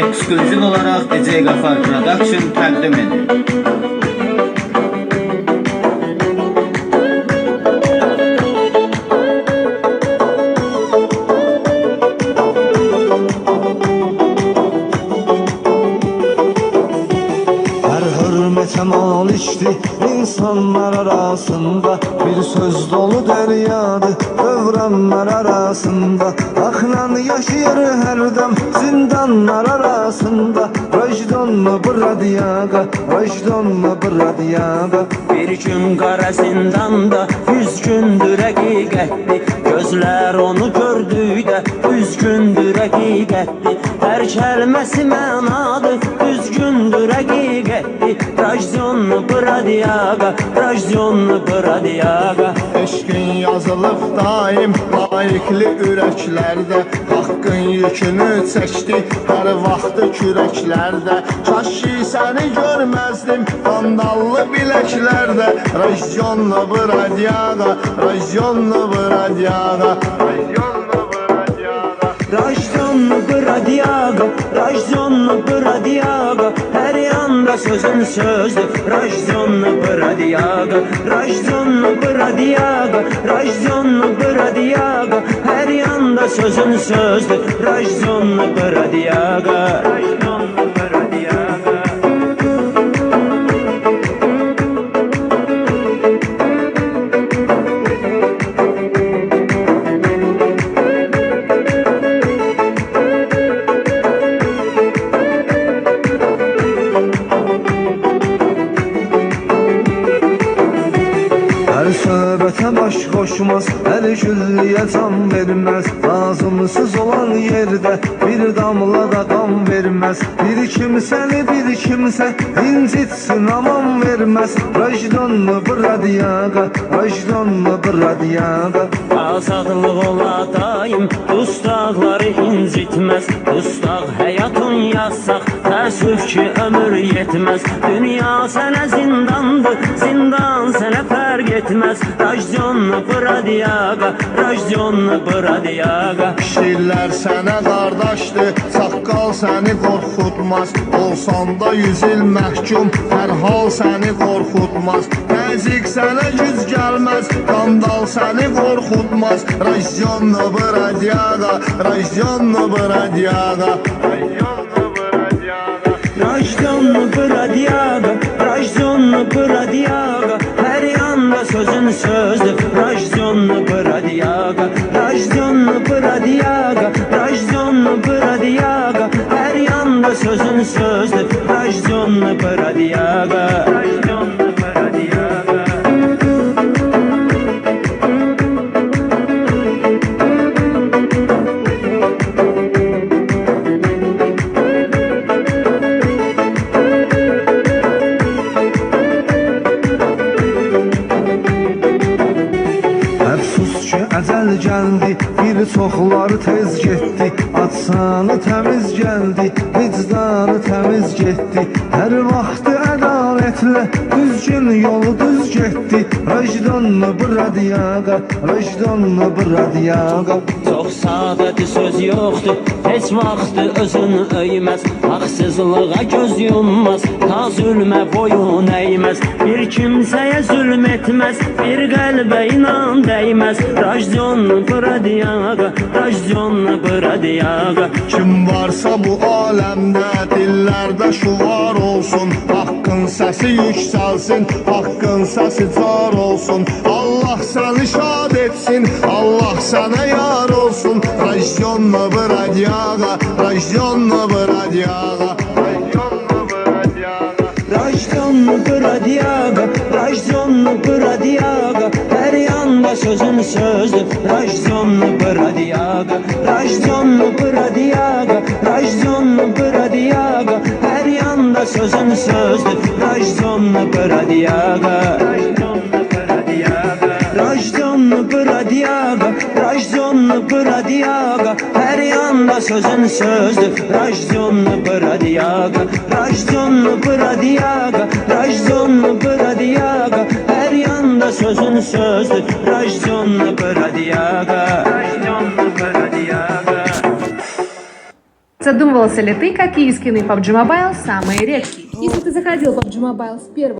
ekskluziv olaraq DJ Qafar Production təqdim edir. Temal içti insanlar arasında, bir söz dolu deryadı devranlar arasında. Aklan yaşıyor her dem zindanlar arasında. Rajdonlu bir radiyaga, rajdonlu bir radiyaga. Bir gün qara zindanda 100 gündür həqiqətdir. Gözlər onu gördükdə 100 gündür həqiqətdir. Hər kəlməsi mənadır, 100 gündür həqiqətdir. Rajdonlu bir radiyaga, rajdonlu bir radiyaga. Eşqin yazılıb daim layiqli ürəklərdə. Haqqın yükünü çəkdi hər vaxtı kürəklərdə. Kaş ki səni görməzdim qandallı biləklərdə. Rajdonlu bir radiyaga, rajdonlu bir radiyaga. Rajdonlu bir radiyaga, rajdonlu bir radiyaga. Hər yanda sözün sözdür, rajdonlu bir radiyaga, rajdonlu bir radiyaga, rajdonlu bir radiyaga. Hər yanda sözün sözdür, rajdonlu bir radiyaga, rajdonlu bir radiyaga. Söhbətə baş qoşmaz, hər güllüyə can verməz. Lazımsız olan yerdə bir damla da qan verməz. Bir kimsəni bir kimsə incitsin, aman verməz. Rajdonlu bir radiyaga, rajdonlu bir radiyaga. Azadlıq ola daim, dustaqları incitməz. Dustaq həyatın yazsaq, təəssüf ki ömür yetməz. Dünya sənə zindandır, zindan sənə fərq etməz. Rajdonlu bir radiyaga, rajdonlu bir radiyaga. Şirlər sənə qardaşdır, saqqal səni qorxutmaz. Olsan da 100 il məhkum, hər hal səni qorxutmaz. Təzik sənə güc gəlməz, qandal səni qorxutmaz. Rajdonlu bir radiyaga, rajdonlu bir radiyaga. Rajdonlu bir radiyaga, rajdonlu bir radiyaga. Hər yanda sözün sözdür, rajdonlu bir radiyaga, rajdonlu bir radiyaga, rajdonlu bir radiyaga. Hər yanda sözün sözdür, rajdonlu bir radiyaga, rajdonlu bir radiyaga. Əcəl gəldi, bir çoxları tez getdi. Atsanı təmiz gəldi, vicdanı təmiz getdi. Hər vaxtı ədalətlə düzgün yolu düz getdi. Rajdonlu bir radiyaga, rajdonlu bir radiyaga. Çox sadədir, söz yoxdur, heç vaxtı özünü öyməz. Haqsızlığa göz yummaz, ta zülmə boyun əyməz. Bir kimsəyə zülm etməz, bir qəlbə inan dəyməz. Rajdonlu bir radiyaga, rajdonlu bir radiyaga. Kim varsa bu aləmdə dillərdə şuvar olsun. Haqqın səsi yüksəlsin, haqqın səsi car olsun. Allah səni şad etsin, Allah sənə yar olsun. Rajdonlu bir radiyaga, rajdonlu bir radiyaga. Rajdonlu bir radiyaga, rajdonlu bir radiyaga. Hər yanda sözün sözdür, rajdonlu bir radiyaga, rajdonlu bir radiyaga, rajdonlu bir radiyaga. Hər yanda sözün sözdür, rajdonlu bir radiyaga, rajdonlu bir radiyaga. Rajdonlu bir radiyaga, rajdonlu bir radiyaga. Hər yanda sözün sözdür, rajdonlu bir radiyaga, rajdonlu bir radiyaga, rajdonlu bir radiyaga. Hər yanda sözün sözdür, rajdonlu bir radiyaga, rajdonlu bir radiyaga. Задумывался ли ты, какие скины PUBG Mobile самые редкие? Если ты заходил в PUBG Mobile с первого